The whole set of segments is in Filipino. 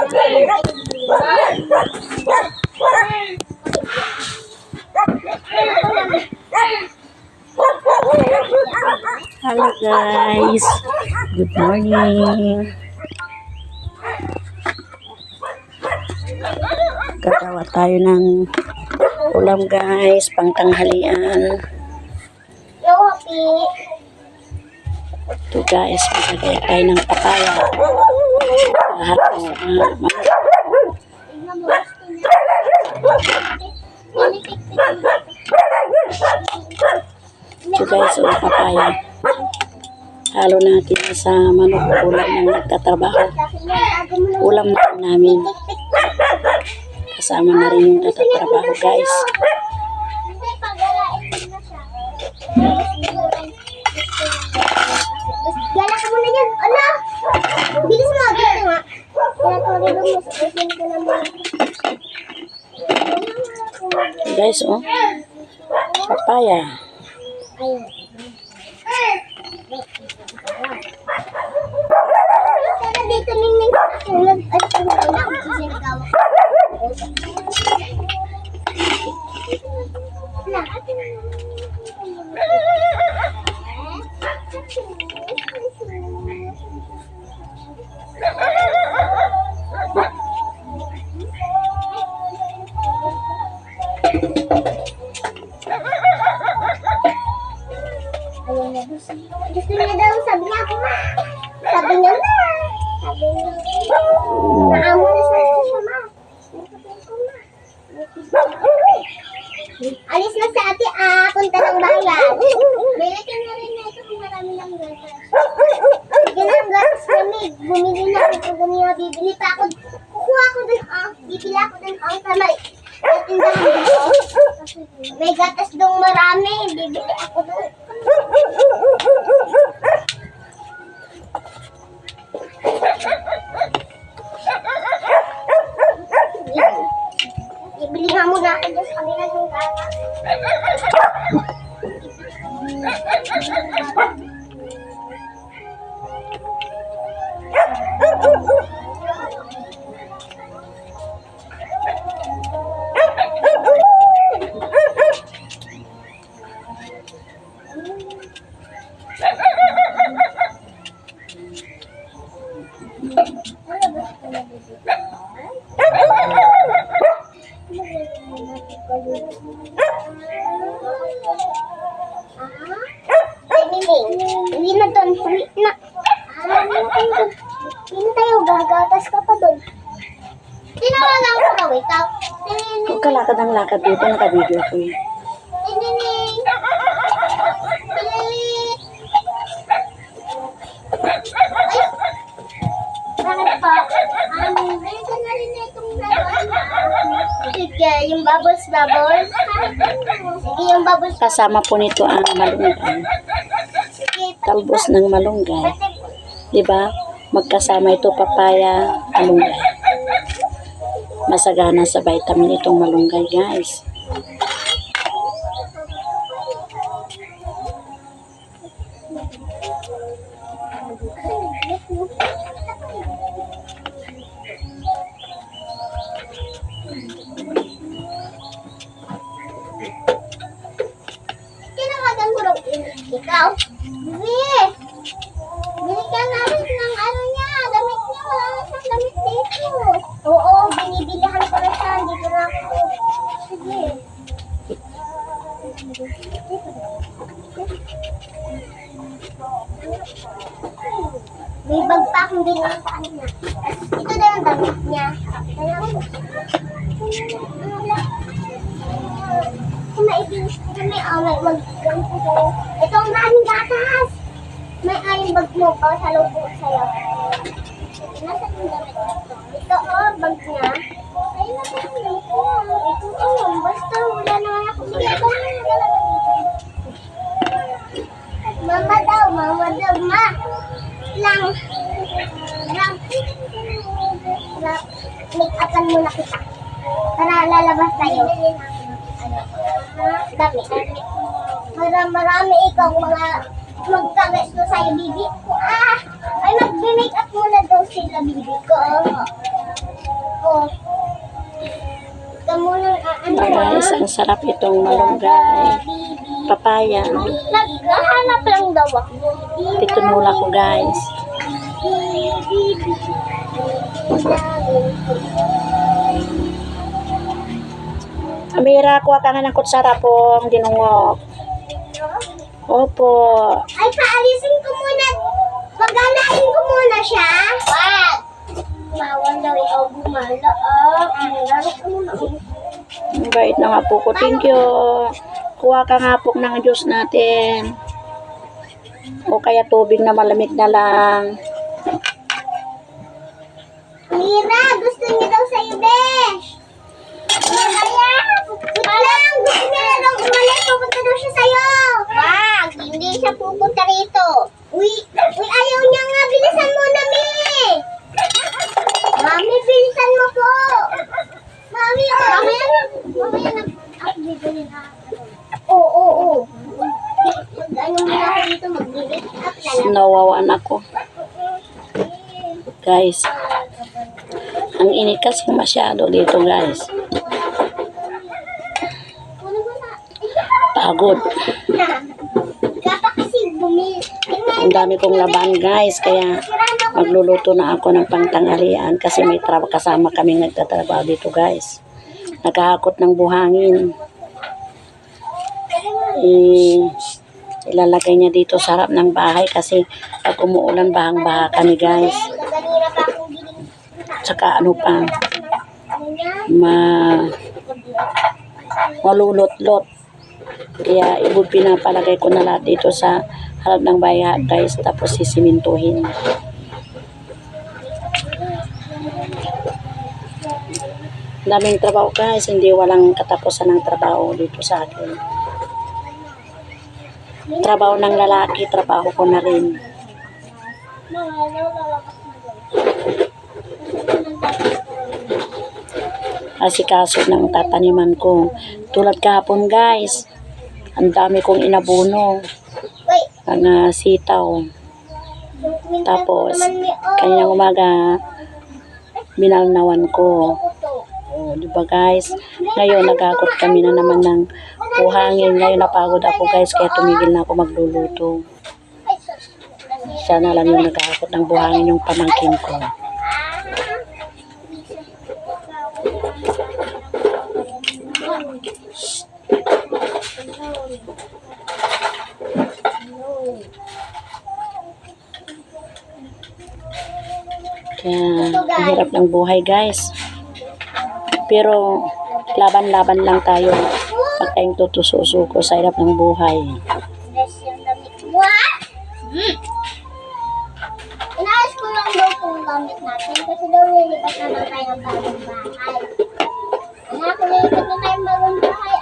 Hello guys, good morning. Gagawa tayo ng ulam guys, pangtanghalian. Ito guys, magagaya tayo ng papaya. Ito guys, papaya. Halo natin sa manok, ulam ng nagtatrabaho. Ulam namin. Kasama na rin yung nagtatrabaho guys. Gala ka muna yan. Ala! Bilis mo. Bilis mo. Guys, oh. Papaya. Sana dito ningning tulad at tulad ang sisigaw. Gusto niya daw, sabi niya ako ma. Sabi niya na. Sabi niya. Naamo na sa siya ma. Alis na sa ate punta ng bayan. Lalagyan na rin na ito kung marami ng gatas. Sige na ang gatas lamig. Bumili na ako kung ganyan bibili pa ako. Kukuha ko dun bibili ako dun sa may tindahan dito. May gatas dong marami. Bibili ako dun. Ibili nga muna ako dyan sa kanila ng gatas. Hindi na doon. Na. Hindi na tayo gagatas ka pa doon. Tinawalan ko na wait up. Huwag ka lakad ang lakad dito, nakabideo ko eh. Bakit pa? Ayun ka na rin na itong sige, yung bubbles. Sige, yung bubbles. Kasama po nito ang malunggay. Talbos ng malunggay. Diba? Magkasama ito papaya, malunggay. Masagana sa vitamin itong malunggay guys. Tinawagan ko raw ikaw. Bili ka namin ng ano niya, damit niya. Wala na siyang damit dito. Oo, binibilihan ko na siya. Dito na ako. Sige. May bag pa akong binili sa kanya. Ito na yung damit niya. Ito ang maraming gatas. May aling bag mo pa sa loob ko sa'yo. Nasa yung damit na ito. Ito bag niya. Ayun na po yung ito. Basta wala naman ako. Sige, ito na yung dalawa dito. Mama daw. Ma. Lang. Make-upan muna kita. Para lalabas tayo. Dami. Para marami ikaw mga magkagusto sa'yo, bibi ko. Ay, mag-make up muna daw sila, bibi ko. Oh. Ito muna, Guys, ang sarap itong malunggay. Papaya. Naghahanap lang daw ako. Titunula ko guys. Amira, kuha ka nga ng kutsara po. Ang dinungok. Opo. Ay, paalisin ko muna. Paganain ko muna siya. Wag! Bawal daw ikaw gumala. Lalo ka muna. Ang bait na nga po ko. Thank you. Kuha ka nga po ng juice natin. O kaya tubig na malamig na lang. Mira, gusto niya daw sa'yo, Besh. Kaya, wait lang. Gusto niya na daw umalis. Pupunta daw siya sa'yo. Wag! Hindi siya pupunta rito. Uy, ayaw niya nga. Bilisan mo na, Mi. Mami, bilisan mo po. Mami, mamaya na. Bibili na. Oo. Ano mo na ako dito, mag-delete up na lang. Nawawaan ako. Guys. Ang init kasi masyado dito guys. Pagod. Kapa kasi bumili. Ang dami kong laban guys. Kaya magluluto na ako ng pangtanghalian. Kasi may kasama kaming nagtatrabaho dito guys. Nakahakot ng buhangin. Ilalagay niya dito sa harap ng bahay. Kasi pag umuulan bahang-baha kami guys. Kanina pa akong giling. Tsaka ano pa. Ano niya? Malulot-lot. Kaya pinapalagay ko na lahat dito sa harap ng bahay guys. Tapos sisimintuhin. Daming trabaho guys. Hindi walang katapusan ng trabaho dito sa akin. Trabaho ng lalaki. Trabaho ko na rin. Asikaso ng tataniman ko. Tulad kahapon guys. Ang dami kong inabuno. Wait. Ang sitaw. Tapos, kanyang umaga, binalnawan ko. Oh, di ba guys? Ngayon, nagakot kami na naman ng buhangin. Ngayon, napagod ako guys, kaya tumigil na ako magluluto. Siya na lang yung nagakot ng buhangin yung pamangkin ko. Kaya, ang hirap ng buhay guys. Pero, laban-laban lang tayo. Pag tayong tutususuko sa hirap ng buhay. Best yung damit mo, ha? Inaayos ko lang daw kung gamit natin kasi daw nilipat naman tayo ng bagong bahay. Kung nilipat na tayo ng bagong bahay,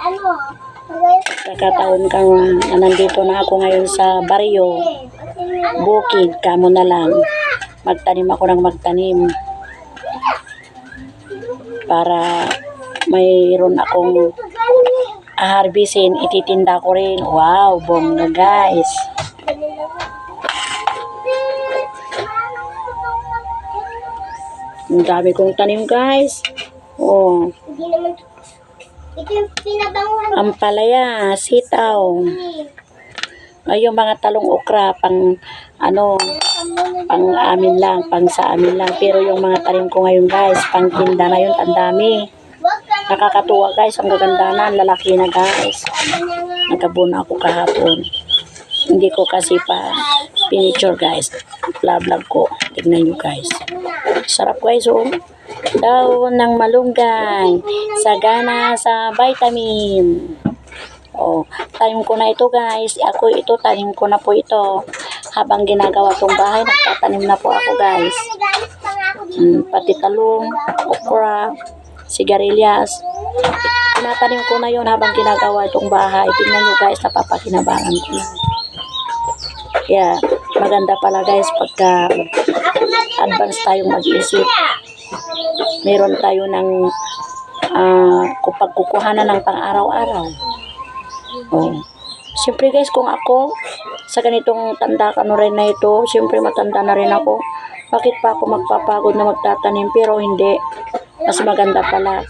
Kakataon ka na nandito na ako ngayon sa baryo. Bukid, kamo na lang. Magtanim ako ng magtanim. Para mayroon akong harbisin, ititinda ko rin. Wow, bongga guys. Ang dami kong tanim guys. Oh. Hindi naman. Ito yung pinabanguhan. Ampalaya, sitaw. Ay, yung mga talong okra, pang ano, pang amin lang, pang sa amin lang. Pero yung mga tanim ko ngayon guys, pang tinda na yun, ang dami. Nakakatuwa guys, ang gaganda na, lalaki na guys. Nagkabuna ako kahapon. Hindi ko kasi pa pinicture guys. Vlog ko. Tignan nyo guys. Sarap guys oh. Daon ng malunggay. Sagana sa vitamin. Oh, tanim ko na ito guys. Ako ito, tanim ko na po ito. Habang ginagawa tong bahay, nagtatanim na po ako guys. Pati talong, okra, sigarilyas. Tinatanim ko na yun habang ginagawa itong bahay. Tingnan nyo guys, napapakinabangan ko na. Kaya, maganda pala guys pagka advance tayong mag-isip. Meron tayo ng pagkukuhanan ng pang-araw-araw. Oh. Siyempre guys, kung ako sa ganitong tanda ka rin na ito, siyempre matanda na rin ako. Bakit pa ako magpapagod na magtatanim? Pero hindi. Mas maganda pala.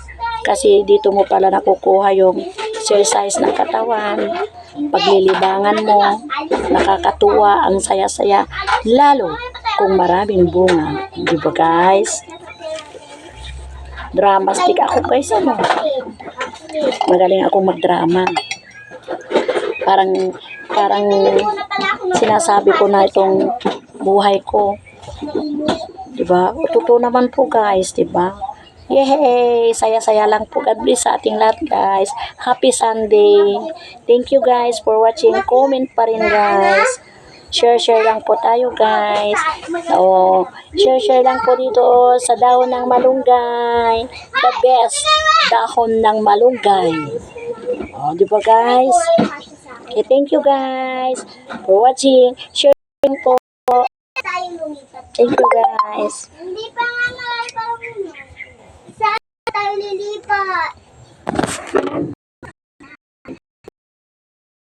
Kasi dito mo pala nakukuha yung exercise ng katawan, paglilibangan mo, nakakatuwa, ang saya-saya, lalo kung maraming bunga. Di ba guys? Dramastic ako guys, ano? Magaling akong magdrama. Parang sinasabi ko na itong buhay ko. Diba? Totoo naman po guys, diba? Yay! Saya-saya lang po. God bless sa ating lahat guys. Happy Sunday. Thank you guys for watching. Comment pa rin guys. Share lang po tayo guys. So, share lang po dito sa dahon ng malunggay. The best dahon ng malunggay. Oh, di ba guys? Okay, thank you guys for watching. Share po. Tayong lumipat. Thank you guys. Hindi pa nga malay pa rin. Saan tayo lilipat?